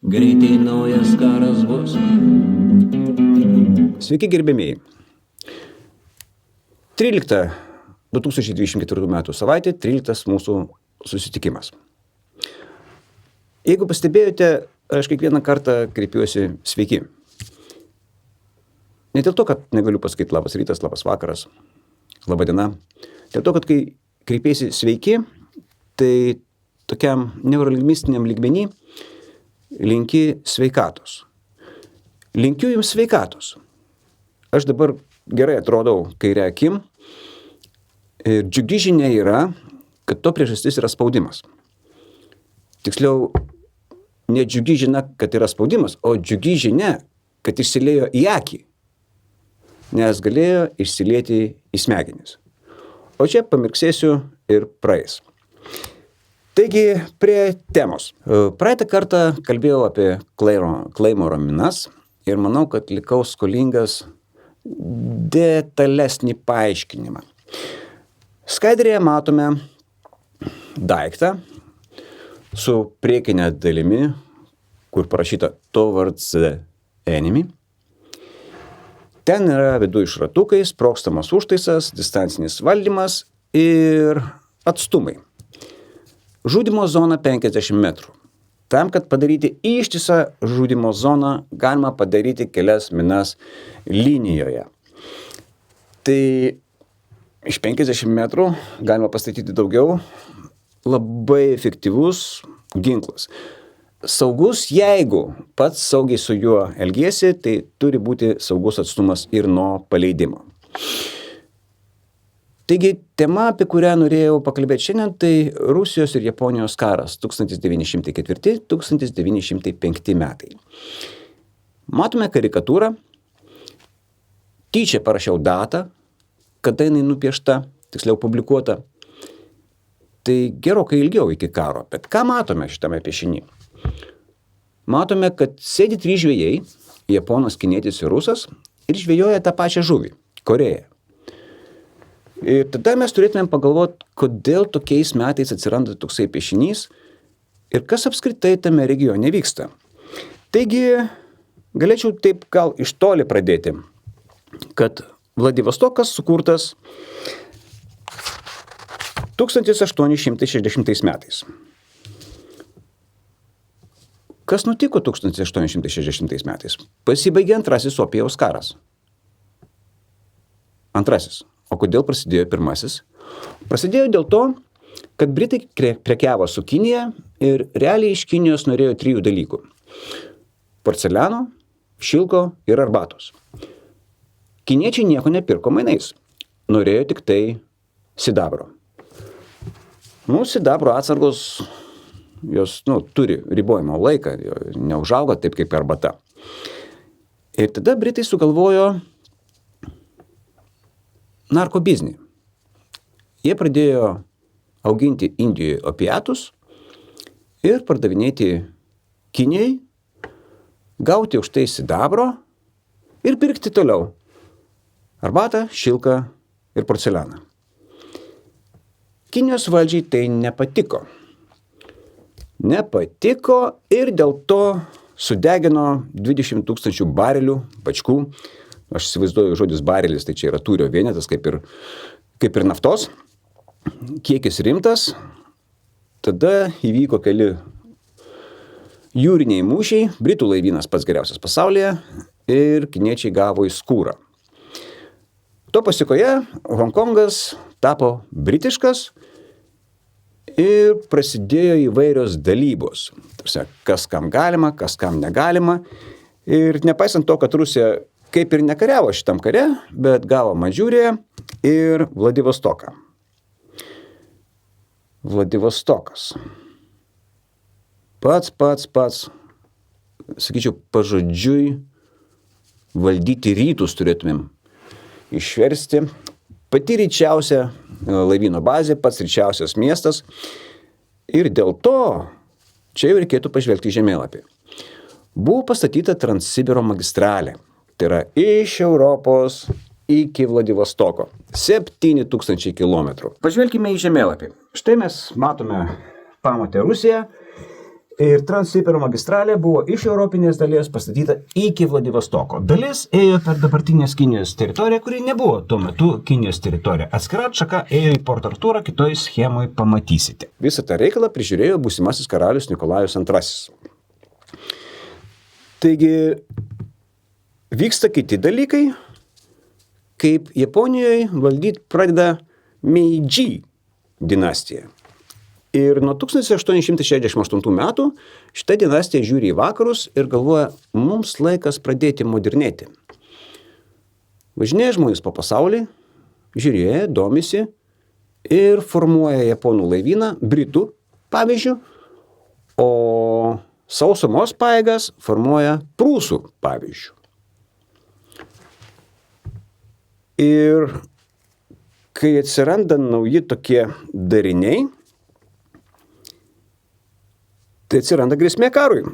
Greitai naujas karas bus. Sveiki gerbėmiai. 13 2024 metų savaitė, 13 mūsų susitikimas. Jeigu pastebėjote, aš kiekvieną kartą kreipiuosi sveiki. Ne dėl to, kad negaliu pasakyti labas rytas, labas vakaras, laba diena. Dėl to, kad kai kreipiesi sveiki, tai tokiam neurolingvistiniam lygmenį linki sveikatos. Linkiu jums sveikatos. Aš dabar gerai atrodau kairę akim ir džiugi žinia yra, kad to priežastis yra spaudimas. Tiksliau, ne džiugi žinia, kad yra spaudimas, o džiugi žinia, kad išsiliejo į akį, nes galėjo išsilieti į smegenis. O čia pamirksėsiu ir praeis. Taigi, prie temos. Praeitą kartą kalbėjau apie Claymore minas ir manau, kad likau skolingas detalesnį paaiškinimą. Skaidrėje matome daiktą su priekinė dalimi, kur parašyta towards the enemy. Ten yra viduj šratukai, sprogstamas užtaisas, distancinis valdymas ir atstumai. Žudymo zona 50 metrų. Tam, kad padaryti ištisą žudymo zoną, galima padaryti kelias minas linijoje. Tai iš 50 metrų galima pastatyti daugiau. Labai efektyvus ginklas. Saugus, jeigu pats saugiai su juo elgiesi, tai turi būti saugus atstumas ir nuo paleidimo. Taigi, tema, apie kurią norėjau pakalbėti šiandien, tai Rusijos ir Japonijos karas 1904-1905 metai. Matome karikatūrą, tyčia parašiau datą, kada jinai nupiešta, tiksliau publikuota. Tai gerokai ilgiau iki karo, bet ką matome šitame piešiny? Matome, kad sėdi trys žvejai, japonas, kinietis ir rusas, ir žvejoja tą pačią žuvį, Korėją. Ir tada mes turėtumėm pagalvoti, kodėl tokiais metais atsiranda toksai piešinys ir kas apskritai tame regione vyksta. Taigi, galėčiau taip gal iš toli pradėti, kad Vladivostokas sukurtas 1860 metais. Kas nutiko 1860 metais? Pasibaigė antrasis Opijaus karas. Antrasis. O kodėl prasidėjo pirmasis? Prasidėjo dėl to, kad Britai prekiavo su Kinija ir realiai iš Kinijos norėjo trijų dalykų. Porceliano, šilko ir arbatos. Kiniečiai nieko nepirko mainais. Norėjo tik tai sidabro. Sidabro atsargos, jos turi ribojimo laiką, neužauga taip kaip arbata. Ir tada Britai sugalvojo narkobiznį. Jie pradėjo auginti Indijoje opiatus ir pardavinėti Kinijai, gauti už tai sidabro ir pirkti toliau arbatą, šilką ir porcelianą. Kinijos valdžiai tai nepatiko. Nepatiko ir dėl to sudegino 20 000 barelių bačkų. Aš įsivaizduoju žodis barelis, tai čia yra tūrio vienetas, kaip ir naftos. Kiekis rimtas. Tada įvyko keli jūriniai mūšiai. Britų laivynas pats geriausias pasaulyje ir kiniečiai gavo į skūrą. To pasikoje Honkongas tapo britiškas ir prasidėjo įvairios dalybos. Tarsi, kas kam galima, kas kam negalima. Ir nepaisant to, kad Rusija kaip ir nekariavo šitam kare, bet gavo Madžiūrėje ir Vladivostoką. Vladivostokas. Pats, sakyčiau, pažodžiui, valdyti rytus turėtumėm išversti. Pati ryčiausia laivyno bazė, pats ryčiausias miestas. Ir dėl to čia jau reikėtų pažvelgti į žemėlapį. Buvo pastatyta Transsibiro magistralė. Tai yra iš Europos iki Vladivostoko. 7000 kilometrų. Pažvelkime į žemėlapį. Štai mes matome pamatę Rusiją Ir Transsibiro magistralė buvo iš europinės dalies pastatyta iki Vladivostoko. Dalis ėjo per dabartinės Kinijos teritoriją, kuri nebuvo tuo metu Kinijos teritorija. Atskira atšaka ėjo į Port Arturą, kitoj schemoje pamatysite. Visą tą reikalą prižiūrėjo būsimasis karalius Nikolajus II. Taigi vyksta kiti dalykai, kaip Japonijoje valdyti pradeda Meidži dinastija. Ir nuo 1868 metų šita dinastija žiūri į vakarus ir galvoja, mums laikas pradėti modernėti. Važinėja žmonės po pasaulį, žiūrėjo, domisi ir formuoja japonų laivyną, britų pavyzdžių, o sausumos pajėgas formuoja prūsų pavyzdžių. Ir kai atsiranda nauji tokie dariniai, tai atsiranda grėsmė karui.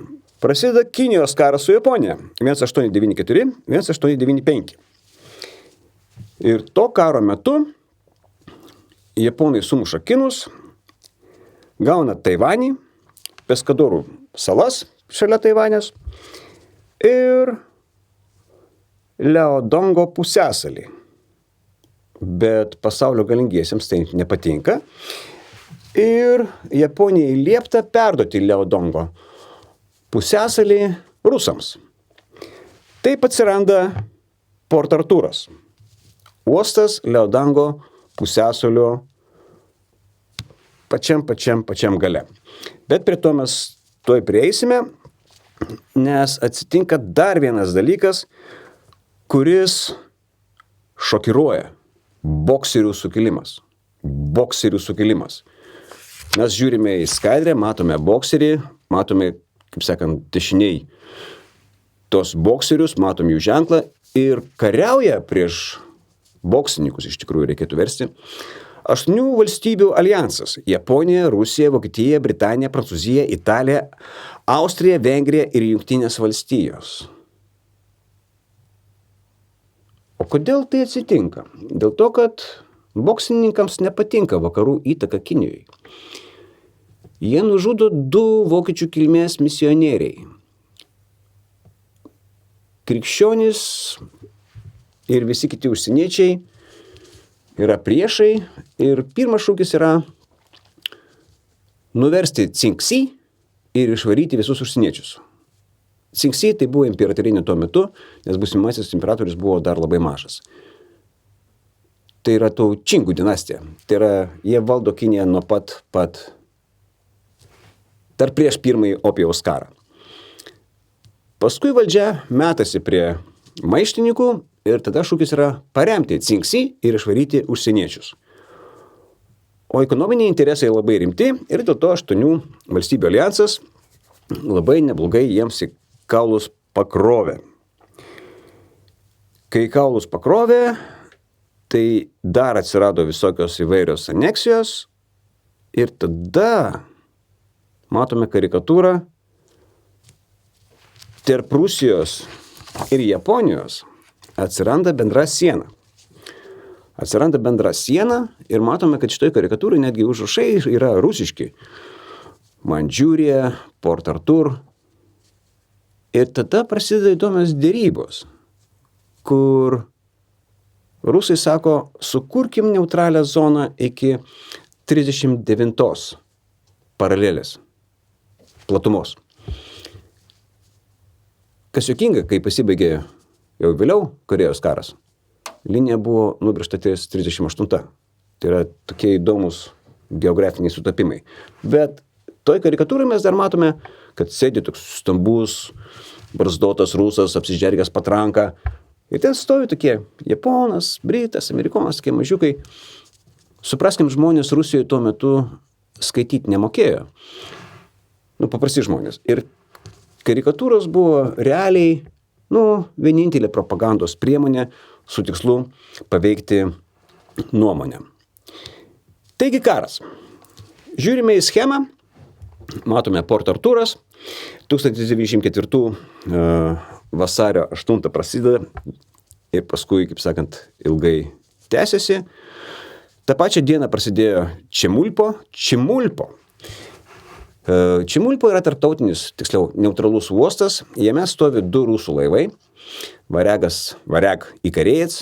Prasideda Kinijos karas su Japonija 1894, 1895. Ir to karo metu japonai sumuša kinus, gauna Taivanį, Peskadorų salas šalia Taivanės ir Liaodongo pusiasalį. Bet pasaulio galingiesiems tai nepatinka. Ir Japonijai liepta perduoti Liaodongo pusiasalį rusams. Taip atsiranda Port Arturas. Uostas Liaodongo pusiasalio pačiam gale. Bet prie to mes tuoj prieisime, nes atsitinka dar vienas dalykas, kuris šokiruoja. Bokserių sukilimas. Mes žiūrime į skaidrę, matome bokserį, matome, kaip sakant, dešiniai tos bokserius, matom jų ženklą ir kariauja prieš boksininkus, iš tikrųjų reikėtų versti, 8 valstybių aljansas – Japonija, Rusija, Vokietija, Britanija, Prancūzija, Italija, Austrija, Vengrija ir Jungtinės valstijos. O kodėl tai atsitinka? Dėl to, kad boksininkams nepatinka vakarų įtaka Kinijoje. Jie nužudo 2 vokiečių kilmės misionieriai. Krikščionys ir visi kiti užsieniečiai yra priešai ir pirmas šūkis yra nuversti Cingsi ir išvaryti visus užsieniečius. Cingsi tai buvo imperatorinė tuo metu, nes būsimasis imperatorius buvo dar labai mažas. Tai yra tų Čingų dinastija. Tai yra, jie valdo Kiniją nuo pat dar prieš pirmąjį opijaus karą. Paskui valdžia metasi prie maištininkų ir tada šūkis yra paremti Cingsi ir išvaryti užsieniečius. O ekonominiai interesai labai rimti ir dėl to 8 valstybių aljansas labai neblogai jiems į kaulus pakrovė. Kai kaulus pakrovė, tai dar atsirado visokios įvairios aneksijos ir tada matome karikatūrą tarp Rusijos ir Japonijos atsiranda bendra siena. Ir matome, kad šitoj karikatūrai netgi užrašai yra rusiški. Mandžiūrija, Port Artur. Ir tada prasideda įdomios dėrybos, kur rusai sako, sukurkim neutralią zoną iki 39 paralelės platumos. Kas juokinga, kai pasibaigė jau vėliau Korėjos karas, linija buvo nubrėžta ties 38. Tai yra tokie įdomus geografiniai sutapimai. Bet toj karikatūrai mes dar matome, kad sėdi toks stambus, barzdotas rusas, apsižergęs patranką. Ir ten stovi tokie japonas, britas, amerikonas, tokie mažiukai. Supraskim, žmonės Rusijoje tuo metu skaityti nemokėjo. Paprasti žmonės. Ir karikatūros buvo realiai, vienintelė propagandos priemonė su tikslu paveikti nuomonę. Taigi karas. Žiūrime į schemą, matome Port Arturas, 1904 vasario 8 prasideda ir paskui, kaip sakant, ilgai tęsiasi. Ta pačia diena prasidėjo Čimulpo. Čimulpo yra tarptautinis, tiksliau, neutralus uostas, jame stovi 2 rusų laivai, Vareg įkarėjas,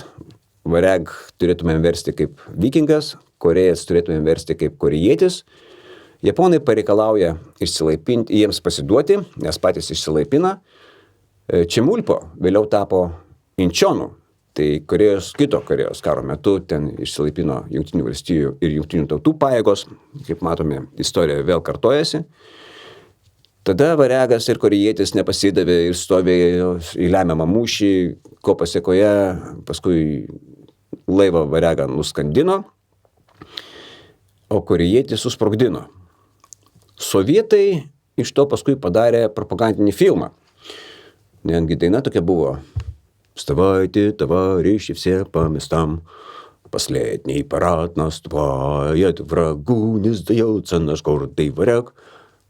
Vareg turėtumėm versti kaip vikingas, korėjas turėtumėm versti kaip korėjietis. Japonai pareikalauja jiems pasiduoti, nes patys išsilaipina. Čimulpo vėliau tapo Inčionu, tai kito Korėjos karo metu ten išsilaipino Jungtinių valstijų ir Jungtinių tautų pajėgos, kaip matome, istorija vėl kartojasi. Tada Varegas ir korėjietis nepasidavė ir stovėjo į lemiamą mūšį, ko pasiekoje paskui laivą Varegą nuskandino, o korėjietis susprogdino. Sovietai iš to paskui padarė propagandinį filmą. Netgi daina tokia buvo. Вставайте, товарищи, все по местам. Последний парад наступает, врагу не сдается наш гордый варяг.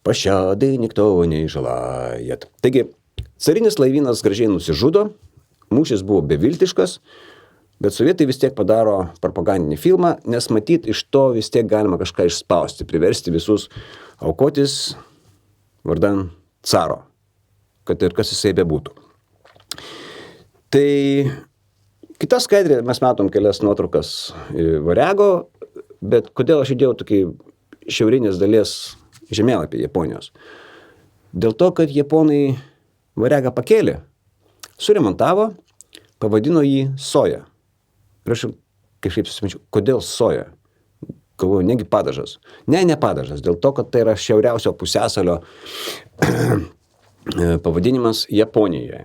Пощады никто не желает. Taigi, carinis laivynas gražiai nusižudo, mūšis buvo beviltiškas, bet sovietai vis tiek padaro propagandinį filmą, nes matyt, iš to vis tiek galima kažką išspausti, priversti visus aukotis vardan caro, kad ir kas jisai bebūtų. Tai kita skaidrė, mes matom kelias nuotraukas Varego, bet kodėl aš įdėjau tokį šiaurinės dalies žemėlapį Japonijos? Dėl to, kad Japonai Varegą pakėlė, suremontavo, pavadino jį Soja. Ir aš kažkaip susimačiau, kodėl Soja? Galvoju, negi padažas. Ne padažas, dėl to, kad tai yra šiauriausio pusiasalio pavadinimas Japonijoje.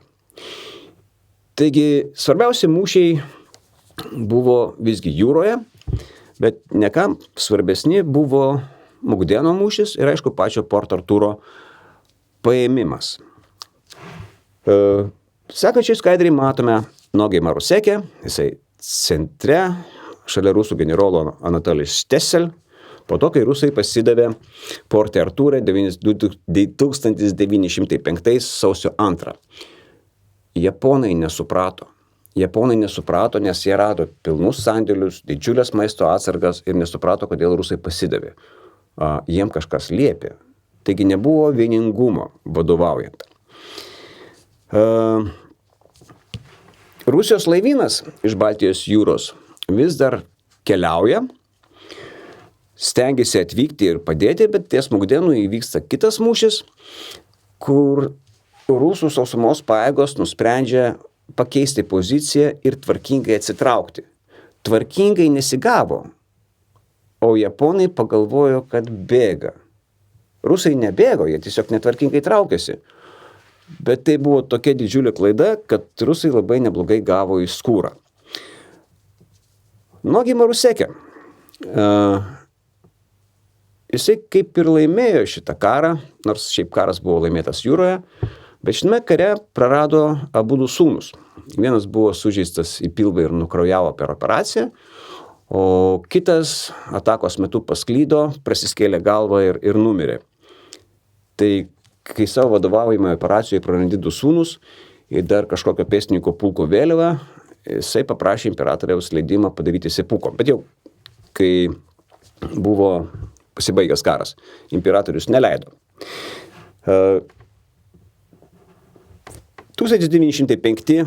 Taigi, svarbiausi mūšiai buvo visgi jūroje, bet ne kam svarbesni buvo Mukdeno mūšis ir, aišku, pačio Porto Artūro paėmimas. Sekančiai skaidriai matome Nogai Marusekę, jisai centre, šalia rusų generolo Anatolijus Štesel, po to, kai rusai pasidavė Porte Artūre 1905 sausio 2. Japonai nesuprato, nes jie rado pilnus sandėlius, didžiulės maisto atsargas ir nesuprato, kodėl rusai pasidavė. Jiem kažkas liepė. Taigi nebuvo vieningumo vadovaujant. Rusijos laivynas iš Baltijos jūros vis dar keliauja, stengiasi atvykti ir padėti, bet ties Mukdenu įvyksta kitas mūšis, kur rusų sausumos pajėgos nusprendžia pakeisti poziciją ir tvarkingai atsitraukti. Tvarkingai nesigavo, o japonai pagalvojo, kad bėga. Rusai nebėgo, jie tiesiog netvarkingai traukėsi. Bet tai buvo tokia didžiulė klaida, kad rusai labai neblogai gavo į skūrą. Nogi Marusekė. Jisai kaip ir laimėjo šitą karą, nors šiaip karas buvo laimėtas jūroje, bet šitame kare prarado abudu sūnus. Vienas buvo sužeistas į pilvą ir nukraujavo per operaciją, o kitas atakos metu pasklydo, prasiskėlė galvą ir numirė. Tai kai savo vadovaujamą operacijoje prarandi 2 sūnus ir dar kažkokio pėstininko pulko vėliavą, jisai paprašė imperatoriaus leidimą padaryti sepuko. Bet jau, kai buvo pasibaigęs karas, imperatorius neleido. 1905,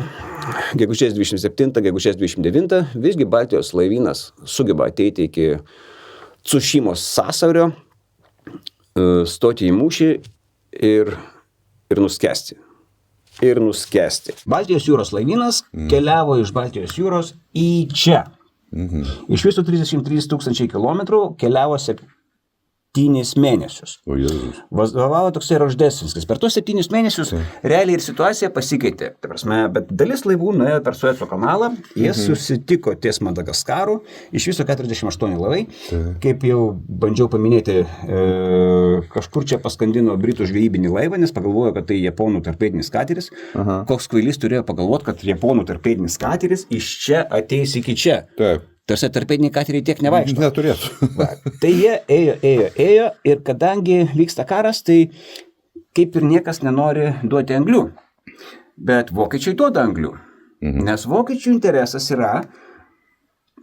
gegužės 27, gegužės 29, visgi Baltijos laivynas sugeba ateiti iki Tsušimos sąsiaurio, stoti į mūšį ir nuskesti. Baltijos jūros laivynas keliavo iš Baltijos jūros į čia. Iš viso 33 000 kilometrų keliavo 7 mėnesius. Vadovavo toksai Roždesvinskis. Per tuos 7 mėnesius realiai ir situacija pasikeitė. Ta prasme, bet dalis laivų nuėjo per Sueco kanalą, jie susitiko ties Madagaskaru, iš viso 48 laivai. Kaip jau bandžiau paminėti, kažkur čia paskandino britų žvejybinį laivą, nes pagalvojo, kad tai japonų torpedinis kateris. Koks kvailys turėjo pagalvoti, kad japonų torpedinis kateris iš čia ateis iki čia. Taip. Tarsi torpediniai kateriai tiek nevaikšto. Neturėtų. Tai jie ėjo ir kadangi vyksta karas, tai kaip ir niekas nenori duoti anglių. Bet vokiečiai duoda anglių. Nes vokiečių interesas yra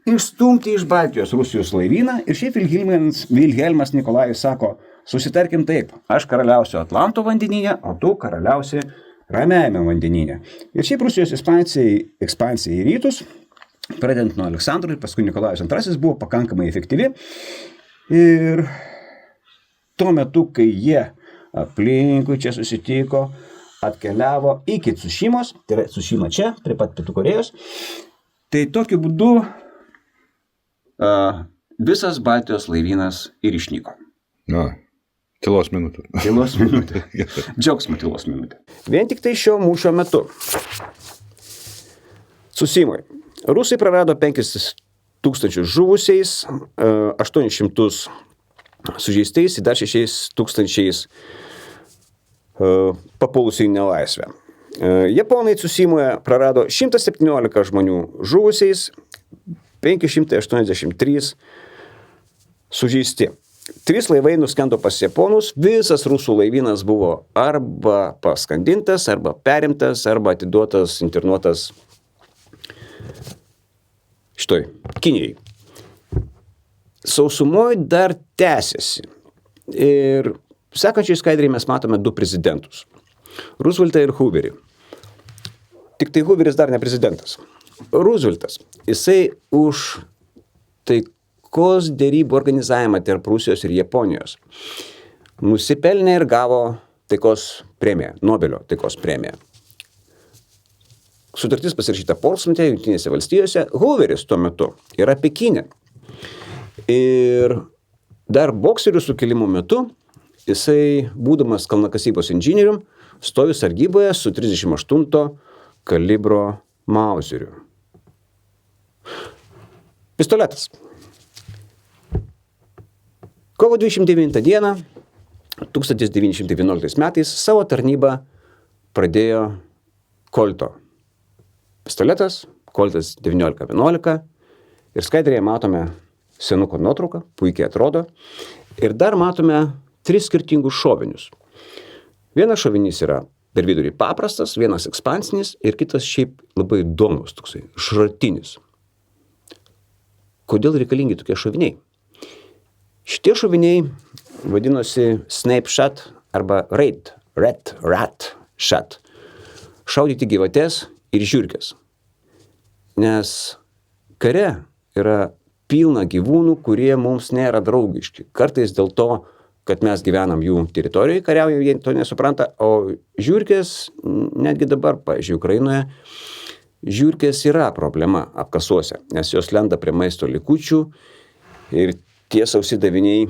išstumti iš Baltijos Rusijos laivyną ir šiaip Vilhelmas Nikolajus sako, susitarkim taip, aš karaliausiu Atlanto vandenyje, o tu karaliausi Ramiajame vandenyne. Ir šiaip Rusijos ekspansija į rytus, pradedant nuo Aleksandro ir paskui Nikolajus II, buvo pakankamai efektyvi. Ir tuo metu, kai jie aplinkui čia susitiko, atkeliavo iki Tsušimos, tai yra Tsušima čia, prie pat Pietų Korėjos, tai tokiu būdu visas Baltijos laivynas ir išnyko. Tylos minutė. Tylos minutė. Džiaugsmo tylos minutė. Vien tik tai šio mūšio metu Tsušimai rusai prarado 5,000 žuvusiais, 800 sužeistais ir dar 6,000 papulusiai nelaisvę. Japonai Tsušimoje prarado 117 žmonių žuvusiais, 583 sužeisti. 3 laivai nuskendo pas japonus, visas rusų laivynas buvo arba paskandintas, arba perimtas, arba atiduotas, internuotas Kinijai. Sausumoje dar tęsiasi. Ir sekančiai skaidriai mes matome 2 prezidentus. Rooseveltą ir Hooverį. Tik tai Hooveris dar ne prezidentas. Rooseveltas, jisai už taikos derybų organizavimą tarp Rusijos ir Japonijos nusipelnė ir gavo taikos premiją, Nobelio taikos premiją. Sutartis pasirašyta Portsmute, Jungtinėse valstijose. Hooveris tuo metu yra Pekine. Ir dar bokserių sukilimo metu jisai, būdamas kalnakasybos inžinierium, stovi sargyboje su 38 kalibro mauzeriu. Pistoletas. Kovo 29 dieną 1911 metais savo tarnybą pradėjo Colto. Pistoletas, Coltas 1911 ir skaidrėje matome senuko nuotrauką, puikiai atrodo. Ir dar matome 3 skirtingus šovinius. Vienas šovinys yra per vidurį paprastas, vienas ekspansinis ir kitas šiaip labai įdomus, toksai šratinis. Kodėl reikalingi tokie šoviniai? Šitie šoviniai vadinosi snapshot arba rat shot. Šaudyti gyvates ir žiurkes. Nes kare yra pilna gyvūnų, kurie mums nėra draugiški. Kartais dėl to, kad mes gyvenam jų teritorijoje, kariaujam, jie to nesupranta, o žiurkės, netgi dabar, pavyzdžiui, Ukrainoje, žiurkės yra problema apkasuose, nes jos lenda prie maisto likučių ir tie sausi daviniai,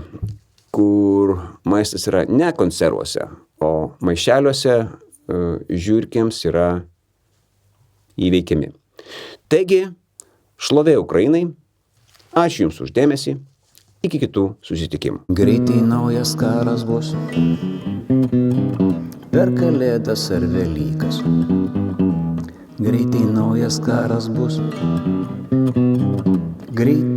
kur maistas yra ne konservuose, o maišeliuose, žiurkėms yra įveikiami. Taigi, šlovė Ukrainai, ačiū Jums už dėmesį, iki kitų susitikimų. Greitai naujas karas bus, per Kalėdas ar Velykas. Greitai naujas karas bus, greitai